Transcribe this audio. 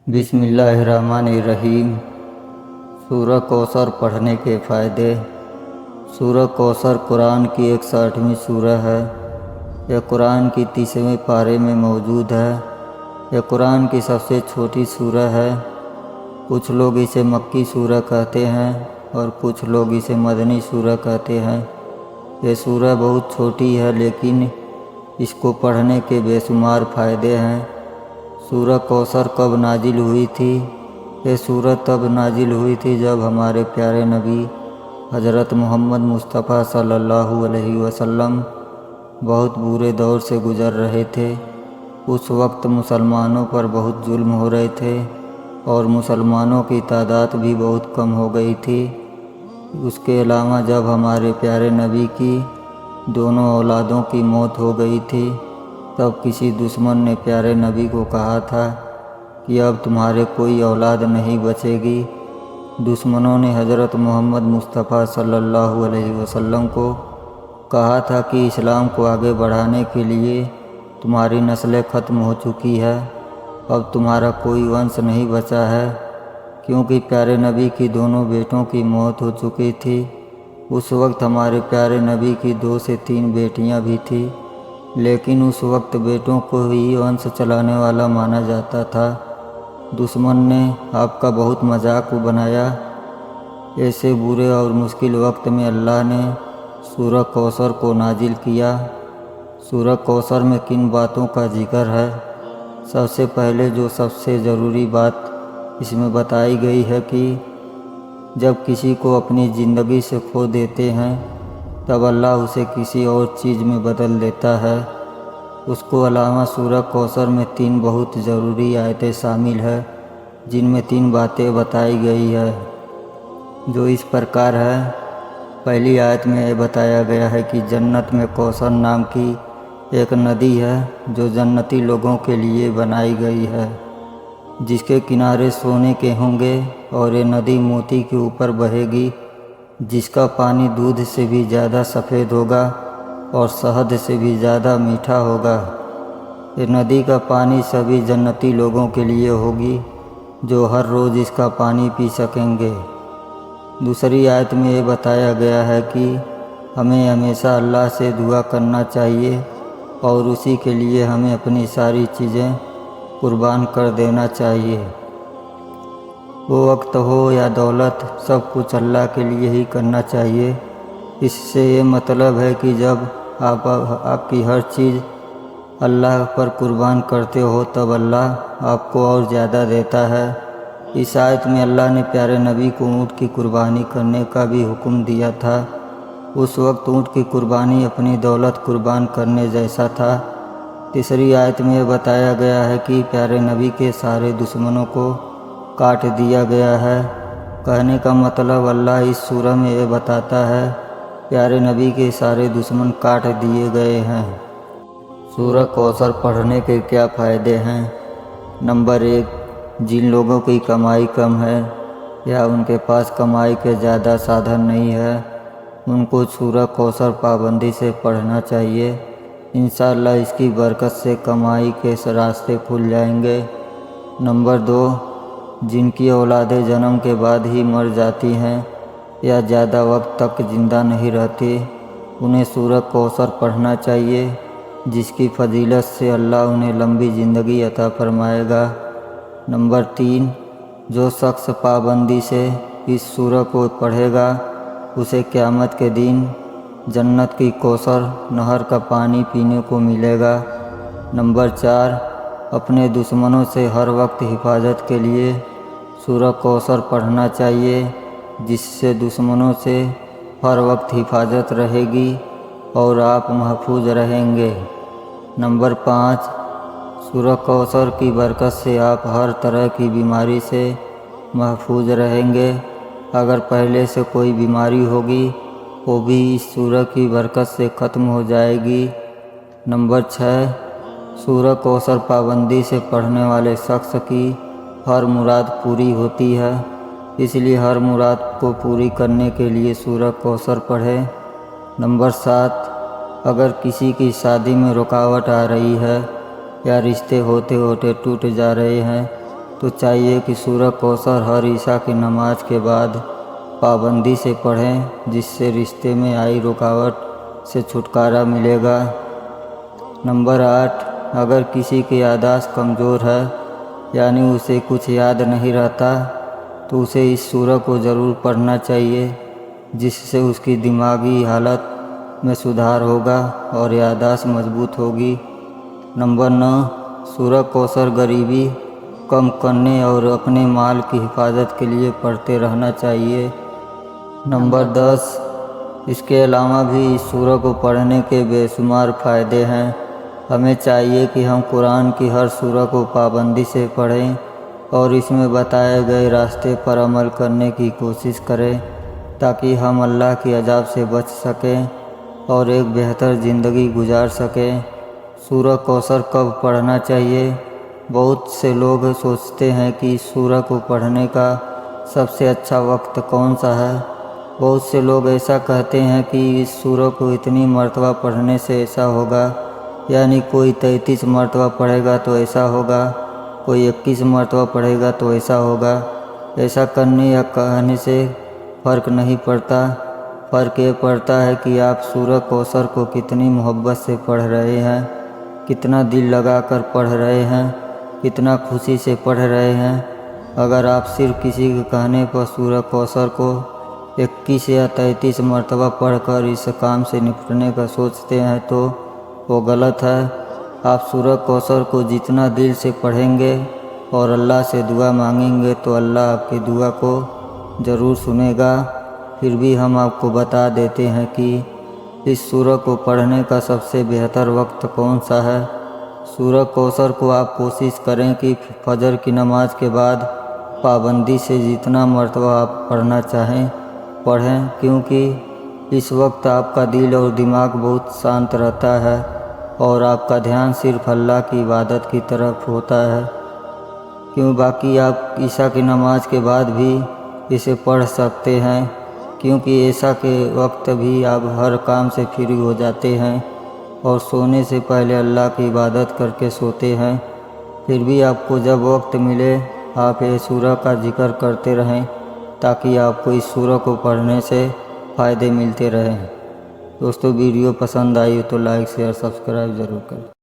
بسم اللہ الرحمن الرحیم۔ سورہ کوثر پڑھنے کے فائدے۔ سورہ کوثر قرآن کی 61ویں سورہ ہے۔ یہ قرآن کی 30ویں پارے میں موجود ہے۔ یہ قرآن کی سب سے چھوٹی سورہ ہے۔ کچھ لوگ اسے مکی سورہ کہتے ہیں اور کچھ لوگ اسے مدنی سورہ کہتے ہیں۔ یہ سورہ بہت چھوٹی ہے لیکن اس کو پڑھنے کے بے شمار فائدے ہیں۔ سورہ کوثر کب نازل ہوئی تھی؟ یہ سورہ تب نازل ہوئی تھی جب ہمارے پیارے نبی حضرت محمد مصطفیٰ صلی اللہ علیہ وسلم بہت برے دور سے گزر رہے تھے۔ اس وقت مسلمانوں پر بہت ظلم ہو رہے تھے اور مسلمانوں کی تعداد بھی بہت کم ہو گئی تھی۔ اس کے علاوہ جب ہمارے پیارے نبی کی دونوں اولادوں کی موت ہو گئی تھی تب کسی دشمن نے پیارے نبی کو کہا تھا کہ اب تمہارے کوئی اولاد نہیں بچے گی۔ دشمنوں نے حضرت محمد مصطفیٰ صلی اللہ علیہ وسلم کو کہا تھا کہ اسلام کو آگے بڑھانے کے لیے تمہاری نسلیں ختم ہو چکی ہے، اب تمہارا کوئی ونش نہیں بچا ہے، کیونکہ پیارے نبی کی دونوں بیٹوں کی موت ہو چکی تھی۔ اس وقت ہمارے پیارے نبی کی 2 سے 3 بیٹیاں بھی تھیں، لیکن اس وقت بیٹوں کو ہی ونش چلانے والا مانا جاتا تھا۔ دشمن نے آپ کا بہت مذاق بنایا۔ ایسے برے اور مشکل وقت میں اللہ نے سورہ کوثر کو نازل کیا۔ سورہ کوثر میں کن باتوں کا ذکر ہے؟ سب سے پہلے جو سب سے ضروری بات اس میں بتائی گئی ہے کہ جب کسی کو اپنی زندگی سے کھو دیتے ہیں تب اللہ اسے کسی اور چیز میں بدل دیتا ہے۔ اس کو علاوہ سورہ کوثر میں 3 بہت ضروری آیتیں شامل ہیں جن میں 3 باتیں بتائی گئی ہے جو اس پرکار ہے۔ پہلی آیت میں یہ بتایا گیا ہے کہ جنت میں کوثر نام کی ایک ندی ہے جو جنتی لوگوں کے لیے بنائی گئی ہے، جس کے کنارے سونے کے ہوں گے اور یہ ندی موتی کے اوپر بہے گی، جس کا پانی دودھ سے بھی زیادہ سفید ہوگا اور شہد سے بھی زیادہ میٹھا ہوگا۔ یہ ندی کا پانی سبھی جنتی لوگوں کے لیے ہوگی جو ہر روز اس کا پانی پی سکیں گے۔ دوسری آیت میں یہ بتایا گیا ہے کہ ہمیں ہمیشہ اللہ سے دعا کرنا چاہیے اور اسی کے لیے ہمیں اپنی ساری چیزیں قربان کر دینا چاہیے۔ وہ وقت ہو یا دولت، سب کچھ اللہ کے لیے ہی کرنا چاہیے۔ اس سے یہ مطلب ہے کہ جب آپ کی ہر چیز اللہ پر قربان کرتے ہو تب اللہ آپ کو اور زیادہ دیتا ہے۔ اس آیت میں اللہ نے پیارے نبی کو اونٹ کی قربانی کرنے کا بھی حکم دیا تھا۔ اس وقت اونٹ کی قربانی اپنی دولت قربان کرنے جیسا تھا۔ تیسری آیت میں یہ بتایا گیا ہے کہ پیارے نبی کے سارے دشمنوں کو کاٹ دیا گیا ہے۔ کہنے کا مطلب اللہ اس سورہ میں یہ بتاتا ہے پیارے نبی کے سارے دشمن کاٹ دیے گئے ہیں۔ سورہ کوثر پڑھنے کے کیا فائدے ہیں؟ نمبر 1، جن لوگوں کی کمائی کم ہے یا ان کے پاس کمائی کے زیادہ سادھن نہیں ہے ان کو سورہ کوثر پابندی سے پڑھنا چاہیے۔ انشاءاللہ اس کی برکت سے کمائی کے راستے کھل جائیں گے۔ نمبر 2، جن کی اولادیں جنم کے بعد ہی مر جاتی ہیں یا زیادہ وقت تک زندہ نہیں رہتی انہیں سورہ کوثر پڑھنا چاہیے، جس کی فضیلت سے اللہ انہیں لمبی زندگی عطا فرمائے گا۔ نمبر 3، جو شخص پابندی سے اس سورہ کو پڑھے گا اسے قیامت کے دن جنت کی کوثر نہر کا پانی پینے کو ملے گا۔ نمبر 4، اپنے دشمنوں سے ہر وقت حفاظت کے لیے سورہ کوثر پڑھنا چاہیے، جس سے دشمنوں سے ہر وقت حفاظت رہے گی اور آپ محفوظ رہیں گے۔ نمبر 5، سورہ کوثر کی برکت سے آپ ہر طرح کی بیماری سے محفوظ رہیں گے۔ اگر پہلے سے کوئی بیماری ہوگی وہ بھی اس سورہ کی برکت سے ختم ہو جائے گی۔ نمبر 6، سورہ کوثر پابندی سے پڑھنے والے شخص کی ہر مراد پوری ہوتی ہے، اس لیے ہر مراد کو پوری کرنے کے لیے سورہ کوثر پڑھیں۔ نمبر 7، اگر کسی کی شادی میں رکاوٹ آ رہی ہے یا رشتے ہوتے ہوتے ٹوٹ جا رہے ہیں تو چاہیے کہ سورہ کوثر ہر عشاء کی نماز کے بعد پابندی سے پڑھیں، جس سے رشتے میں آئی رکاوٹ سے چھٹکارا ملے گا۔ نمبر 8، اگر کسی کی یادداشت کمزور ہے، یعنی اسے کچھ یاد نہیں رہتا، تو اسے اس سورہ کو ضرور پڑھنا چاہیے، جس سے اس کی دماغی حالت میں سدھار ہوگا اور یادداشت مضبوط ہوگی۔ نمبر 9، سورہ کوثر غریبی کم کرنے اور اپنے مال کی حفاظت کے لیے پڑھتے رہنا چاہیے۔ نمبر 10، اس کے علاوہ بھی اس سورہ کو پڑھنے کے بے شمار فائدے ہیں۔ ہمیں چاہیے کہ ہم قرآن کی ہر سورہ کو پابندی سے پڑھیں اور اس میں بتائے گئے راستے پر عمل کرنے کی کوشش کریں، تاکہ ہم اللہ کی عذاب سے بچ سکیں اور ایک بہتر زندگی گزار سکیں۔ سورہ کوثر کب پڑھنا چاہیے؟ بہت سے لوگ سوچتے ہیں کہ اس سورہ کو پڑھنے کا سب سے اچھا وقت کون سا ہے۔ بہت سے لوگ ایسا کہتے ہیں کہ اس سورہ کو اتنی مرتبہ پڑھنے سے ایسا ہوگا، یعنی کوئی 33 مرتبہ پڑھے گا تو ایسا ہوگا، کوئی 21 مرتبہ پڑھے گا تو ایسا ہوگا۔ ایسا کرنے یا کہنے سے فرق نہیں پڑتا، فرق یہ پڑتا ہے کہ آپ سورہ کوثر کو کتنی محبت سے پڑھ رہے ہیں، کتنا دل لگا کر پڑھ رہے ہیں، کتنا خوشی سے پڑھ رہے ہیں۔ اگر آپ صرف کسی کے کہنے پر سورہ کوثر کو 21 یا 33 مرتبہ پڑھ کر اس کام سے نپٹنے کا سوچتے ہیں تو وہ غلط ہے۔ آپ سورہ کوثر کو جتنا دل سے پڑھیں گے اور اللہ سے دعا مانگیں گے تو اللہ آپ کی دعا کو ضرور سنے گا۔ پھر بھی ہم آپ کو بتا دیتے ہیں کہ اس سورہ کو پڑھنے کا سب سے بہتر وقت کون سا ہے۔ سورہ کوثر کو آپ کوشش کریں کہ فجر کی نماز کے بعد پابندی سے جتنا مرتبہ آپ پڑھنا چاہیں پڑھیں، کیونکہ اس وقت آپ کا دل اور دماغ بہت شانت رہتا ہے اور آپ کا دھیان صرف اللہ کی عبادت کی طرف ہوتا ہے۔ باقی آپ عشاء کی نماز کے بعد بھی اسے پڑھ سکتے ہیں، کیونکہ عشاء کے وقت بھی آپ ہر کام سے فری ہو جاتے ہیں اور سونے سے پہلے اللہ کی عبادت کر کے سوتے ہیں۔ پھر بھی آپ کو جب وقت ملے آپ یہ سورہ کا ذکر کرتے رہیں، تاکہ آپ کو اس سورہ کو پڑھنے سے فائدے ملتے رہیں۔ دوستو، ویڈیو پسند آئی تو لائک شیئر سبسکرائب ضرور کریں۔